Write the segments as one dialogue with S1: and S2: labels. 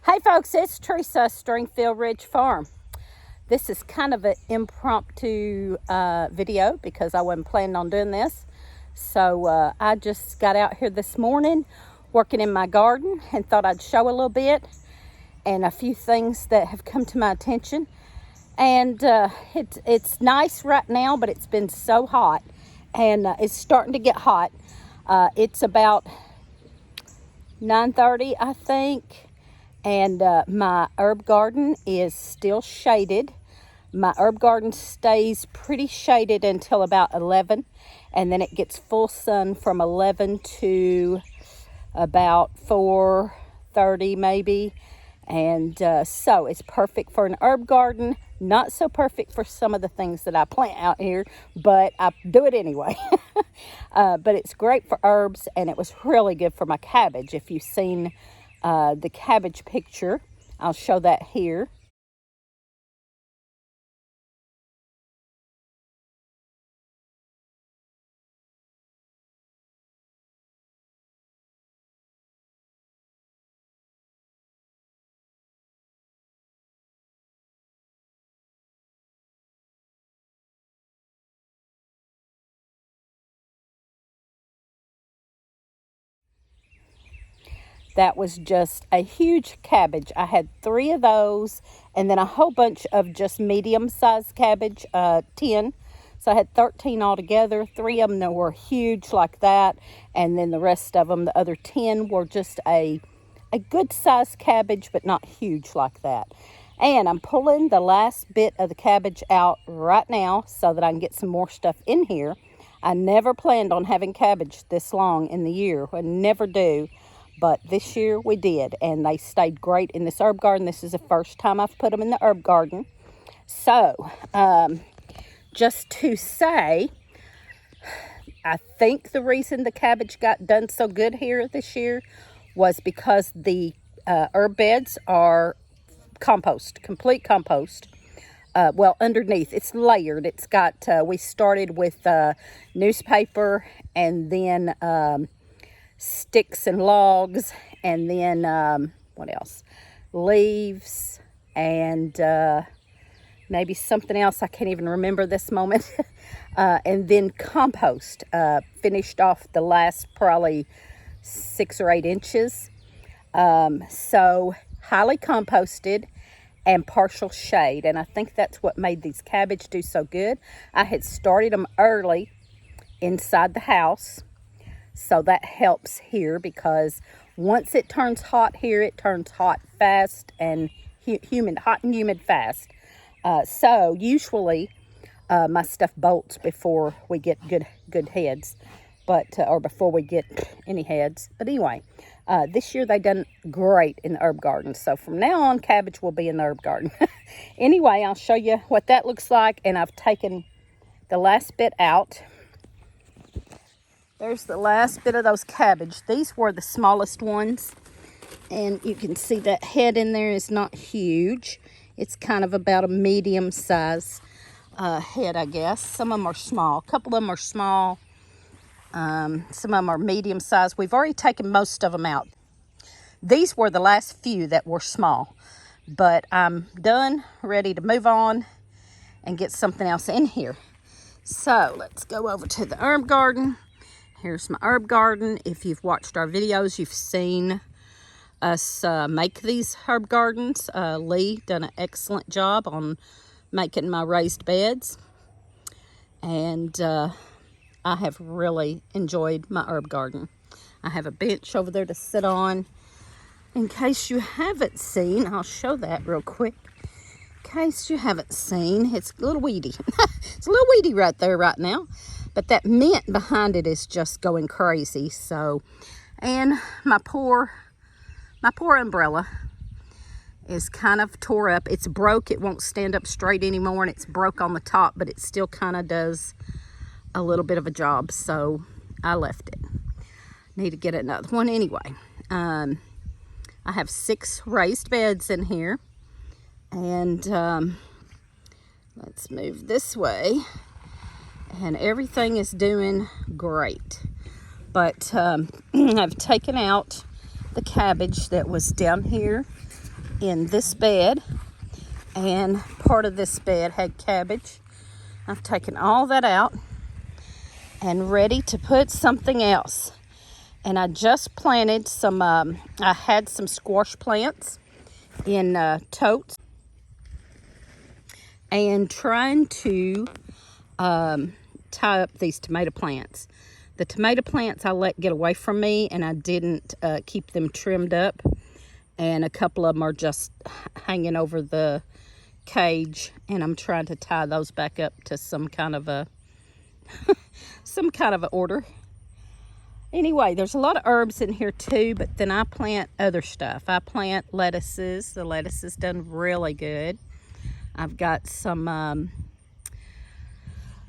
S1: Hey folks, it's Teresa, Stringfield Ridge Farm. This is kind of an impromptu video because I wasn't planning on doing this. So I just got out here this morning working in my garden and thought I'd show a little bit and a few things that have come to my attention. And it's nice right now, but it's been so hot and it's starting to get hot. It's about 9:30, I think. And my herb garden is still shaded. My herb garden stays pretty shaded until about 11. And then it gets full sun from 11 to about 4:30 maybe. And so it's perfect for an herb garden. Not so perfect for some of the things that I plant out here, but I do it anyway. But it's great for herbs, and it was really good for my cabbage. If you've seen the cabbage picture, I'll show that here. That was just a huge cabbage. I had 3 of those and then a whole bunch of just medium-sized cabbage, 10. So I had 13 altogether. 3 of them that were huge like that. And then the rest of them, the other 10, were just a good-sized cabbage, but not huge like that. And I'm pulling the last bit of the cabbage out right now so that I can get some more stuff in here. I never planned on having cabbage this long in the year. I never do. But this year we did, and they stayed great in this herb garden. This is the first time I've put them in the herb garden. So, just to say, I think the reason the cabbage got done so good here this year was because the herb beds are compost, complete compost. Well, underneath, it's layered. It's got, we started with newspaper and then sticks and logs, and then what else, leaves, and maybe something else I can't even remember this moment. And then compost, finished off the last probably 6 or 8 inches. So highly composted and partial shade, and I think that's what made these cabbage do so good. I had started them early inside the house, so that helps here, because once it turns hot here, it turns hot fast and hot and humid fast. So usually my stuff bolts before we get good heads, but or before we get any heads. But anyway, this year they done great in the herb garden. So from now on, cabbage will be in the herb garden. Anyway, I'll show you what that looks like, and I've taken the last bit out. There's the last bit of those cabbage. These were the smallest ones, and you can see that head in there is not huge. It's kind of about a medium size head, I guess. Some of them are small. A couple of them are small. Some of them are medium size. We've already taken most of them out. These were the last few that were small, but I'm done, ready to move on and get something else in here. So let's go over to the herb garden. Here's my herb garden. If you've watched our videos, you've seen us make these herb gardens. Lee done an excellent job on making my raised beds. And I have really enjoyed my herb garden. I have a bench over there to sit on. In case you haven't seen, I'll show that real quick. In case you haven't seen, it's a little weedy. It's a little weedy right there right now. But that mint behind it is just going crazy. So, and my poor umbrella is kind of tore up. It's broke. It won't stand up straight anymore, and it's broke on the top, but it still kind of does a little bit of a job. So I left it. Need to get another one anyway. I have 6 raised beds in here, and let's move this way. And everything is doing great. But I've taken out the cabbage that was down here in this bed, and part of this bed had cabbage. I've taken all that out and ready to put something else. And I just planted some, I had some squash plants in totes, and trying to tie up these tomato plants. The tomato plants I let get away from me, and I didn't keep them trimmed up. And a couple of them are just hanging over the cage, and I'm trying to tie those back up to some kind of a order. Anyway, there's a lot of herbs in here too, but then I plant other stuff. I plant lettuces. The lettuce has done really good. I've got some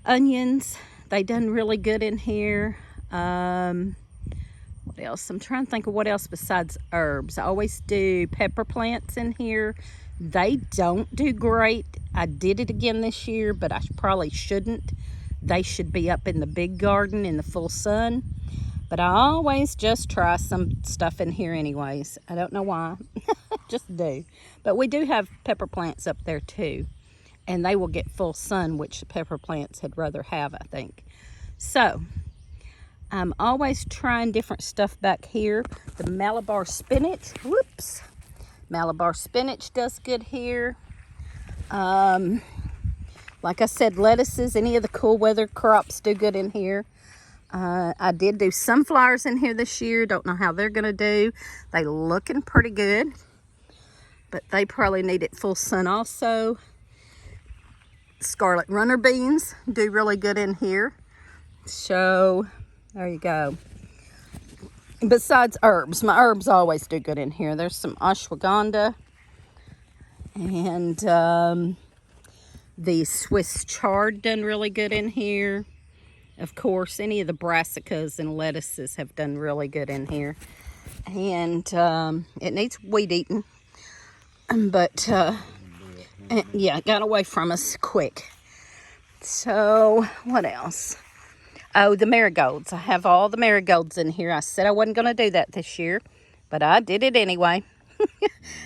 S1: onions. They done really good in here. What else? I'm trying to think of what else besides herbs. I always do pepper plants in here. They don't do great. I did it again this year, but I probably shouldn't. They should be up in the big garden in the full sun. But I always just try some stuff in here anyways. I don't know why. Just do. But we do have pepper plants up there too. And they will get full sun, which the pepper plants had rather have, I think. So, I'm always trying different stuff back here. The Malabar spinach. Whoops. Malabar spinach does good here. Like I said, lettuces, any of the cool weather crops do good in here. I did do sunflowers in here this year. Don't know how they're going to do. They looking pretty good. But they probably need it full sun also. Scarlet runner beans do really good in here. So, there you go. Besides herbs, my herbs always do good in here. There's some ashwagandha. And the Swiss chard done really good in here. Of course, any of the brassicas and lettuces have done really good in here. And it needs weed eating. But, yeah, it got away from us quick. So, what else? Oh, the marigolds. I have all the marigolds in here. I said I wasn't going to do that this year, but I did it anyway.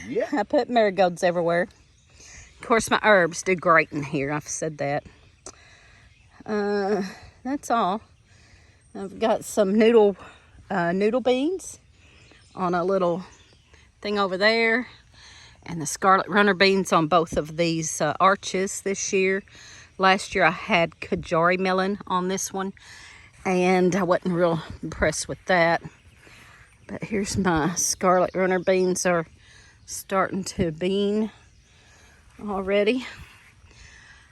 S1: Yeah. I put marigolds everywhere. Of course, my herbs do great in here. I've said that. That's all. I've got some noodle beans on a little thing over there, and the scarlet runner beans on both of these arches this year. Last year I had Kajari melon on this one, and I wasn't real impressed with that. But here's my scarlet runner beans are starting to bean already.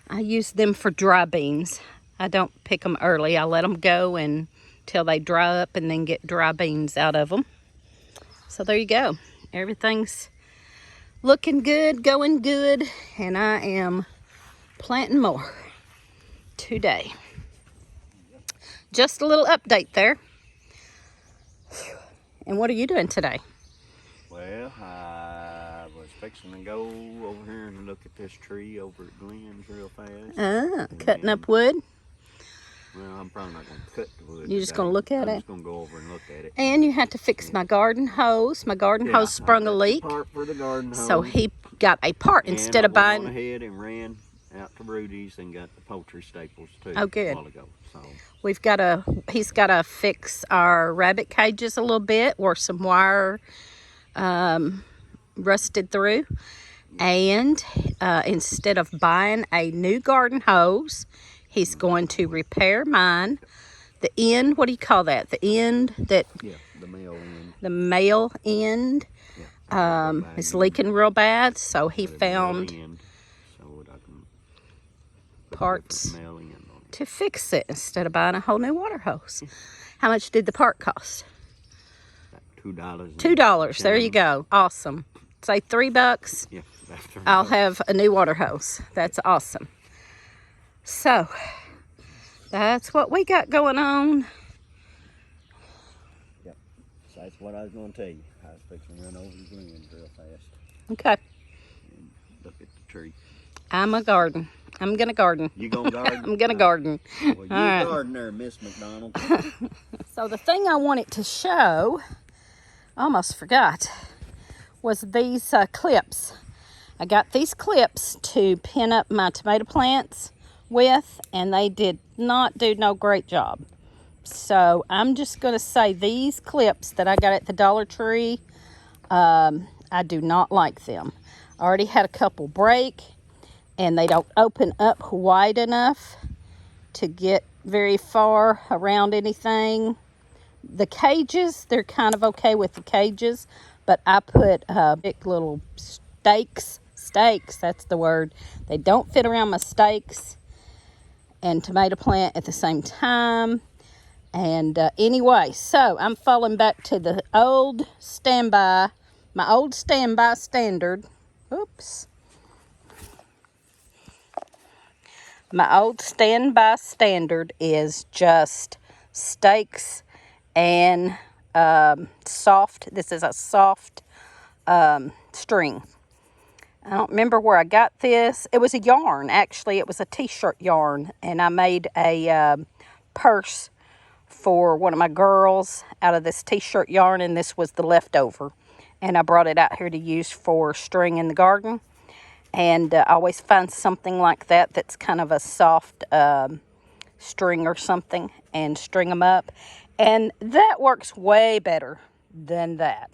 S1: I use them for dry beans. I don't pick them early. I let them go until they dry up and then get dry beans out of them. So there you go. Everything's looking good, going good, and I am planting more today. Just a little update there. And what are you doing today?
S2: Well, I was fixing to go over here and look at this tree over at Glenn's real fast.
S1: Cutting up wood?
S2: Well, I'm probably not going to cut the wood.
S1: You're just going to look at it?
S2: I'm just going to go over and look at it.
S1: And you had to fix my garden hose. My garden hose sprung a leak.
S2: Part for the garden hose.
S1: So he got a part instead of buying.
S2: I went ahead and ran out to Rudy's and got the poultry staples too.
S1: Oh, good.
S2: A while ago. So
S1: he's got to fix our rabbit cages a little bit where some wire rusted through. And instead of buying a new garden hose, he's going to repair mine. The end, what do you call that? The end that...
S2: Yeah, the male end.
S1: The male end is leaking real bad, so he found parts to fix it instead of buying a whole new water hose. How much did the part cost?
S2: $2.
S1: $2. There you go. Awesome. Say $3.
S2: Yeah,
S1: I'll have a new water hose. That's awesome. So, that's what we got going on.
S2: Yep. So that's what I was going to tell you. I was fixing to run over the Glen real fast.
S1: Okay.
S2: And look at the tree.
S1: I'm going to garden.
S2: You going to garden?
S1: I'm going to garden.
S2: Well, you gardener, Miss McDonald.
S1: So the thing I wanted to show, almost forgot, was these clips. I got these clips to pin up my tomato plants with, and they did not do no great job. So I'm just going to say these clips that I got at the Dollar Tree, I do not like them. I already had a couple break, and they don't open up wide enough to get very far around anything. The cages, they're kind of okay with the cages, but I put big little stakes, that's the word. They don't fit around my stakes and tomato plant at the same time. And anyway, so I'm falling back to the old standby, my old standby standard. Oops. My old standby standard is just stakes and soft. This is a soft string. I don't remember where I got this. It was a yarn, actually. It was a t-shirt yarn, and I made a purse for one of my girls out of this t-shirt yarn, and this was the leftover. And I brought it out here to use for string in the garden. And I always find something like that that's kind of a soft string or something and string them up. And that works way better than that.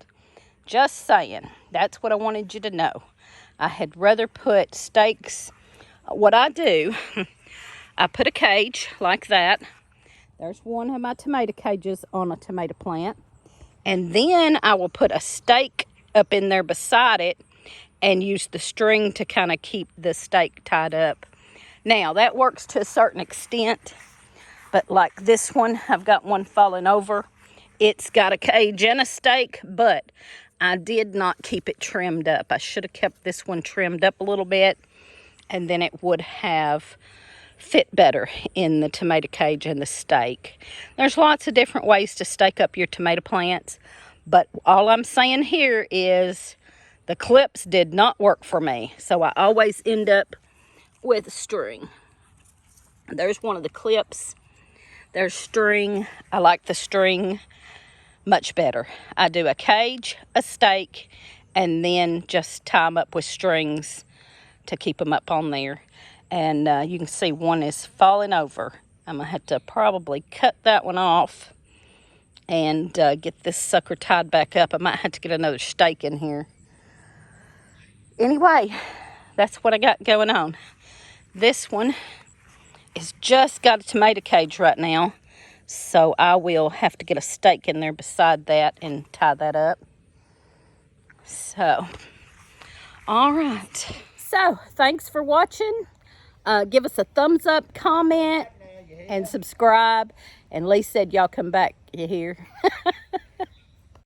S1: Just saying. That's what I wanted you to know. I had rather put stakes. What I do, I put a cage like that. There's one of my tomato cages on a tomato plant. And then I will put a stake up in there beside it and use the string to kind of keep the stake tied up. Now, that works to a certain extent. But like this one, I've got one falling over. It's got a cage and a stake, but I did not keep it trimmed up. I should have kept this one trimmed up a little bit, and then it would have fit better in the tomato cage and the stake. There's lots of different ways to stake up your tomato plants, but all I'm saying here is the clips did not work for me, so I always end up with string. There's one of the clips. There's string. I like the string much better. I do a cage, a stake, and then just tie them up with strings to keep them up on there. And you can see one is falling over. I'm going to have to probably cut that one off and get this sucker tied back up. I might have to get another stake in here. Anyway, that's what I got going on. This one is just got a tomato cage right now. So I will have to get a stake in there beside that and tie that up. So, all right. So, thanks for watching. Give us a thumbs up, comment, and subscribe. And Lee said y'all come back here.